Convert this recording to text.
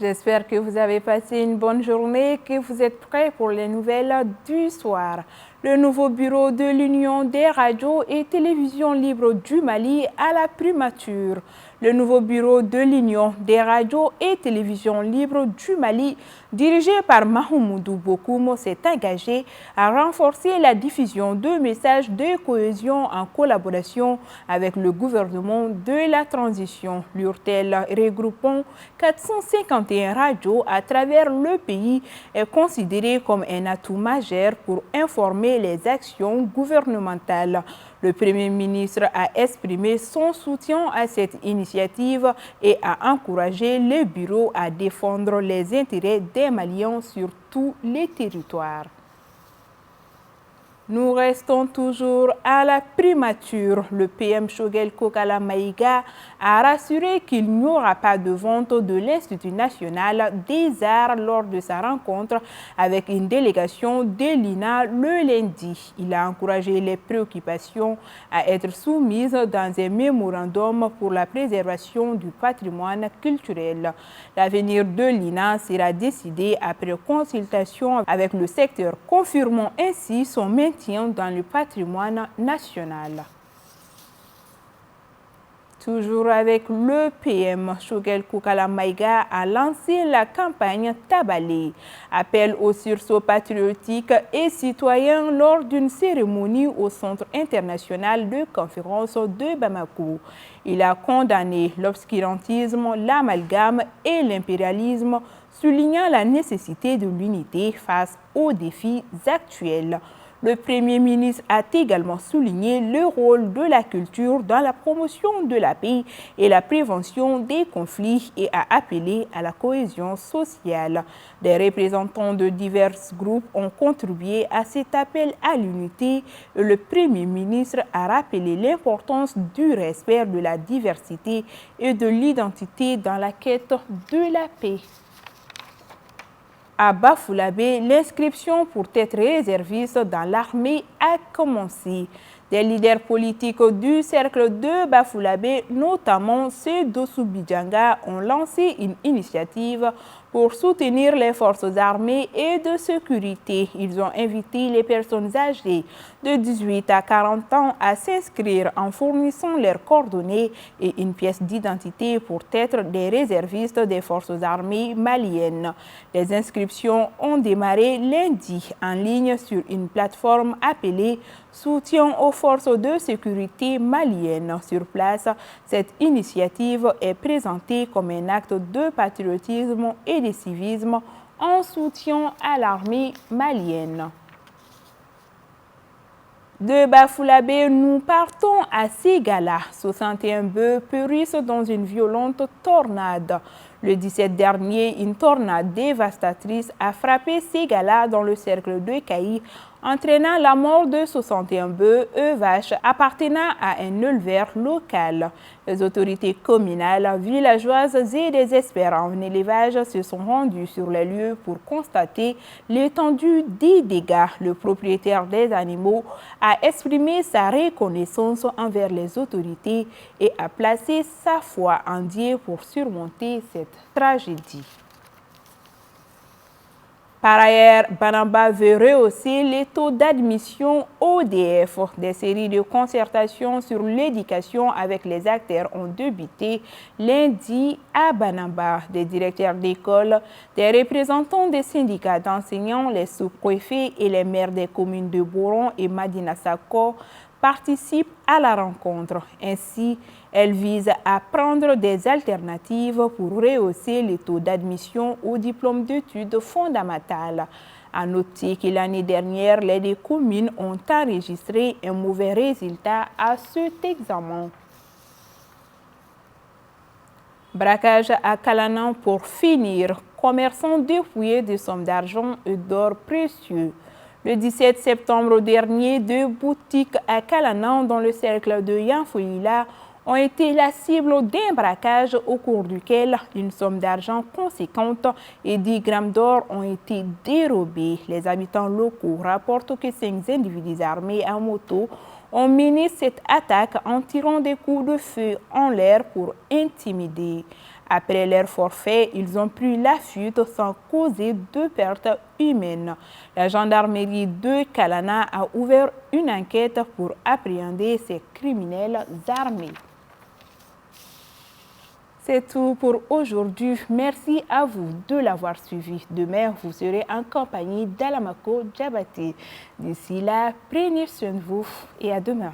J'espère que vous avez passé une bonne journée et que vous êtes prêts pour les nouvelles du soir. Le nouveau bureau de l'Union des radios et télévisions libres du Mali à la primature. Le nouveau bureau de l'Union des radios et télévisions libres du Mali, dirigé par Mahmoudou Bokoum, s'est engagé à renforcer la diffusion de messages de cohésion en collaboration avec le gouvernement de la transition. L'URTEL, regroupant 451 radios à travers le pays, est considéré comme un atout majeur pour informer les actions gouvernementales. Le Premier ministre a exprimé son soutien à cette initiative et a encouragé le bureau à défendre les intérêts des Maliens sur tous les territoires. Nous restons toujours à la primature. Le PM Choguel Kokala Maïga a rassuré qu'il n'y aura pas de vente de l'Institut national des arts lors de sa rencontre avec une délégation de l'INA le lundi. Il a encouragé les préoccupations à être soumises dans un mémorandum pour la préservation du patrimoine culturel. L'avenir de l'INA sera décidé après consultation avec le secteur, confirmant ainsi son maintien dans le patrimoine national. Toujours avec le PM, Choguel Kokala Maïga a lancé la campagne Tabalé, appel au sursaut patriotique et citoyen lors d'une cérémonie au Centre international de conférence de Bamako. Il a condamné l'obscurantisme, l'amalgame et l'impérialisme, soulignant la nécessité de l'unité face aux défis actuels. Le Premier ministre a également souligné le rôle de la culture dans la promotion de la paix et la prévention des conflits et a appelé à la cohésion sociale. Des représentants de divers groupes ont contribué à cet appel à l'unité et le Premier ministre a rappelé l'importance du respect de la diversité et de l'identité dans la quête de la paix. À Bafoulavé, l'inscription pour être réserviste dans l'armée a commencé. Des leaders politiques du cercle de Bafoulavé, notamment ceux d'Ossou-Bidjanga, ont lancé une initiative pour soutenir les forces armées et de sécurité. Ils ont invité les personnes âgées de 18 à 40 ans à s'inscrire en fournissant leurs coordonnées et une pièce d'identité pour être des réservistes des forces armées maliennes. Les inscriptions ont démarré lundi en ligne sur une plateforme appelée Soutien aux forces de sécurité maliennes. Sur place, cette initiative est présentée comme un acte de patriotisme et de civisme en soutien à l'armée malienne. De Bafoulavé, nous partons à Ségala. 61 bœufs périssent dans une violente tornade. Le 17 dernier, une tornade dévastatrice a frappé Ségala dans le cercle de Caï, entraînant la mort de 61 bœufs et vaches appartenant à un éleveur local. Les autorités communales, villageoises et des experts en élevage se sont rendus sur les lieux pour constater l'étendue des dégâts. Le propriétaire des animaux a exprimé sa reconnaissance envers les autorités et a placé sa foi en Dieu pour surmonter cette tragédie. Par ailleurs, Banamba veut rehausser les taux d'admission ODF. Des séries de concertations sur l'éducation avec les acteurs ont débuté lundi à Banamba. Des directeurs d'école, des représentants des syndicats d'enseignants, les sous-préfets et les maires des communes de Boron et Madina Sako participent à la rencontre. Ainsi, elle vise à prendre des alternatives pour rehausser les taux d'admission au diplôme d'études fondamentales. À noter que l'année dernière, les deux communes ont enregistré un mauvais résultat à cet examen. Braquage à Kalanan pour finir. Commerçants dépouillés de sommes d'argent et d'or précieux. Le 17 septembre dernier, deux boutiques à Kalanan dans le cercle de Yanfouila ont été la cible d'un braquage au cours duquel une somme d'argent conséquente et 10 grammes d'or ont été dérobés. Les habitants locaux rapportent que 5 individus armés en moto ont mené cette attaque en tirant des coups de feu en l'air pour intimider. Après leur forfait, ils ont pris la fuite sans causer de pertes humaines. La gendarmerie de Kalana a ouvert une enquête pour appréhender ces criminels armés. C'est tout pour aujourd'hui. Merci à vous de l'avoir suivi. Demain, vous serez en compagnie d'Alamako Djabate. D'ici là, prenez soin de vous et à demain.